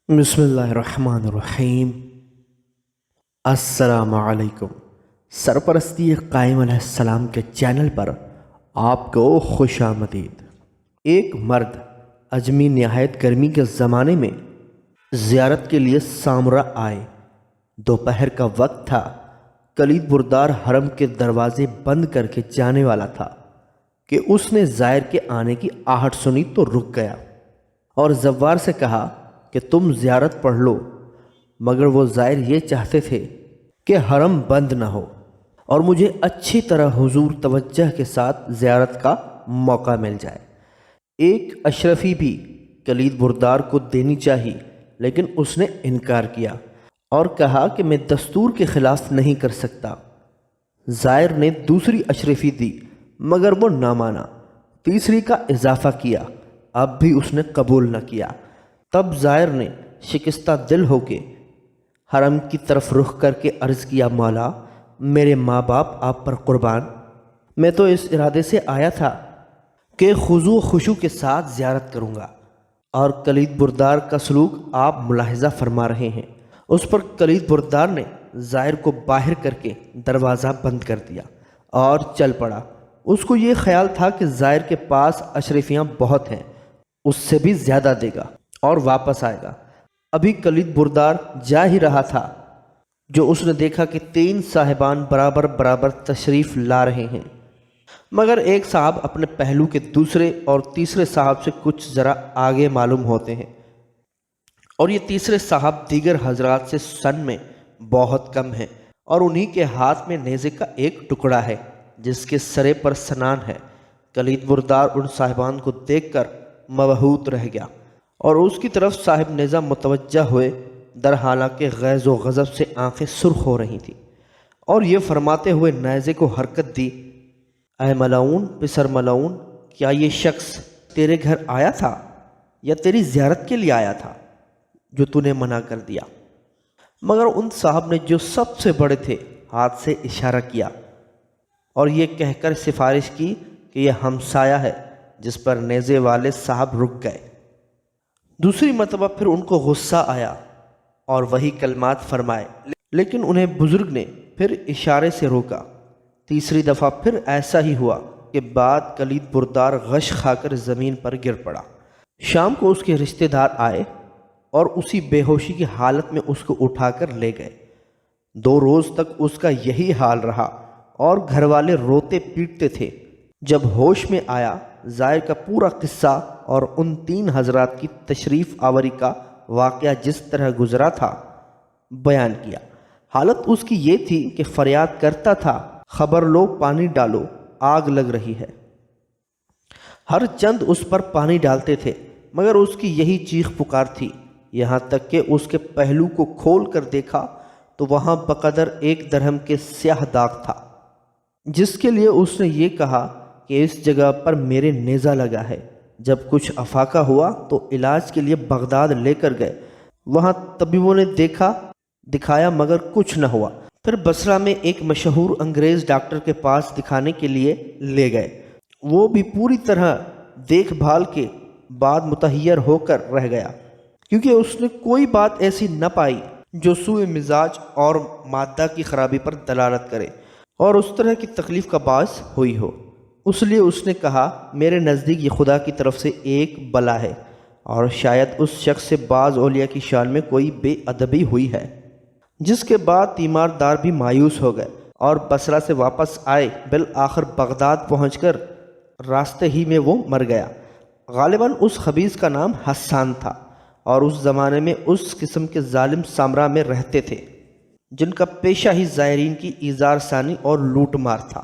بسم اللہ الرحمن الرحیم۔ السلام علیکم۔ سرپرستی قائم علیہ السلام کے چینل پر آپ کو خوش آمدید۔ ایک مرد اجمی نہایت گرمی کے زمانے میں زیارت کے لیے سامرا آئے۔ دوپہر کا وقت تھا۔ کلید بردار حرم کے دروازے بند کر کے جانے والا تھا کہ اس نے زائر کے آنے کی آہٹ سنی تو رک گیا اور زوار سے کہا کہ تم زیارت پڑھ لو، مگر وہ زائر یہ چاہتے تھے کہ حرم بند نہ ہو اور مجھے اچھی طرح حضور توجہ کے ساتھ زیارت کا موقع مل جائے۔ ایک اشرفی بھی کلید بردار کو دینی چاہی، لیکن اس نے انکار کیا اور کہا کہ میں دستور کے خلاف نہیں کر سکتا۔ زائر نے دوسری اشرفی دی، مگر وہ نہ مانا۔ تیسری کا اضافہ کیا، اب بھی اس نے قبول نہ کیا۔ تب زائر نے شکستہ دل ہو کے حرم کی طرف رخ کر کے عرض کیا، مولا میرے ماں باپ آپ پر قربان، میں تو اس ارادے سے آیا تھا کہ خضوع و خشوع کے ساتھ زیارت کروں گا، اور کلید بردار کا سلوک آپ ملاحظہ فرما رہے ہیں۔ اس پر کلید بردار نے زائر کو باہر کر کے دروازہ بند کر دیا اور چل پڑا۔ اس کو یہ خیال تھا کہ زائر کے پاس اشرفیاں بہت ہیں، اس سے بھی زیادہ دے گا اور واپس آئے گا۔ ابھی کلید بردار جا ہی رہا تھا جو اس نے دیکھا کہ 3 صاحبان برابر برابر تشریف لا رہے ہیں، مگر ایک صاحب اپنے پہلو کے دوسرے اور تیسرے صاحب سے کچھ ذرا آگے معلوم ہوتے ہیں، اور یہ تیسرے صاحب دیگر حضرات سے سن میں بہت کم ہیں، اور انہی کے ہاتھ میں نیزے کا ایک ٹکڑا ہے جس کے سرے پر سنان ہے۔ کلید بردار ان صاحبان کو دیکھ کر مبہوت رہ گیا اور اس کی طرف صاحب نیزہ متوجہ ہوئے، در حالانکہ غیظ و غضب سے آنکھیں سرخ ہو رہی تھیں، اور یہ فرماتے ہوئے نیزے کو حرکت دی، اے ملعون پسر ملعون، کیا یہ شخص تیرے گھر آیا تھا یا تیری زیارت کے لیے آیا تھا جو تو نے منع کر دیا؟ مگر ان صاحب نے جو سب سے بڑے تھے ہاتھ سے اشارہ کیا اور یہ کہہ کر سفارش کی کہ یہ ہمسایہ ہے، جس پر نیزے والے صاحب رک گئے۔ دوسری مرتبہ پھر ان کو غصہ آیا اور وہی کلمات فرمائے، لیکن انہیں بزرگ نے پھر اشارے سے روکا۔ تیسری دفعہ پھر ایسا ہی ہوا کہ بعد کلید بردار غش کھا کر زمین پر گر پڑا۔ شام کو اس کے رشتہ دار آئے اور اسی بے ہوشی کی حالت میں اس کو اٹھا کر لے گئے۔ 2 روز تک اس کا یہی حال رہا اور گھر والے روتے پیٹتے تھے۔ جب ہوش میں آیا، زائر کا پورا قصہ اور ان 3 حضرات کی تشریف آوری کا واقعہ جس طرح گزرا تھا بیان کیا۔ حالت اس کی یہ تھی کہ فریاد کرتا تھا، خبر لو پانی ڈالو، آگ لگ رہی ہے۔ ہر چند اس پر پانی ڈالتے تھے، مگر اس کی یہی چیخ پکار تھی، یہاں تک کہ اس کے پہلو کو کھول کر دیکھا تو وہاں بقدر 1 درہم کے سیاہ داغ تھا، جس کے لیے اس نے یہ کہا کہ اس جگہ پر میرے نیزہ لگا ہے۔ جب کچھ افاقہ ہوا تو علاج کے لیے بغداد لے کر گئے، وہاں طبیبوں نے دکھایا مگر کچھ نہ ہوا۔ پھر بصرہ میں ایک مشہور انگریز ڈاکٹر کے پاس دکھانے کے لیے لے گئے، وہ بھی پوری طرح دیکھ بھال کے بعد متحیر ہو کر رہ گیا، کیونکہ اس نے کوئی بات ایسی نہ پائی جو سوء مزاج اور مادہ کی خرابی پر دلالت کرے اور اس طرح کی تکلیف کا باعث ہوئی ہو۔ اس لیے اس نے کہا، میرے نزدیک یہ خدا کی طرف سے ایک بلا ہے، اور شاید اس شخص سے بعض اولیاء کی شان میں کوئی بے ادبی ہوئی ہے۔ جس کے بعد تیمار دار بھی مایوس ہو گئے اور بصرہ سے واپس آئے۔ بالآخر بغداد پہنچ کر راستے ہی میں وہ مر گیا۔ غالباً اس خبیث کا نام حسان تھا، اور اس زمانے میں اس قسم کے ظالم سامرا میں رہتے تھے جن کا پیشہ ہی زائرین کی ایذار ثانی اور لوٹ مار تھا۔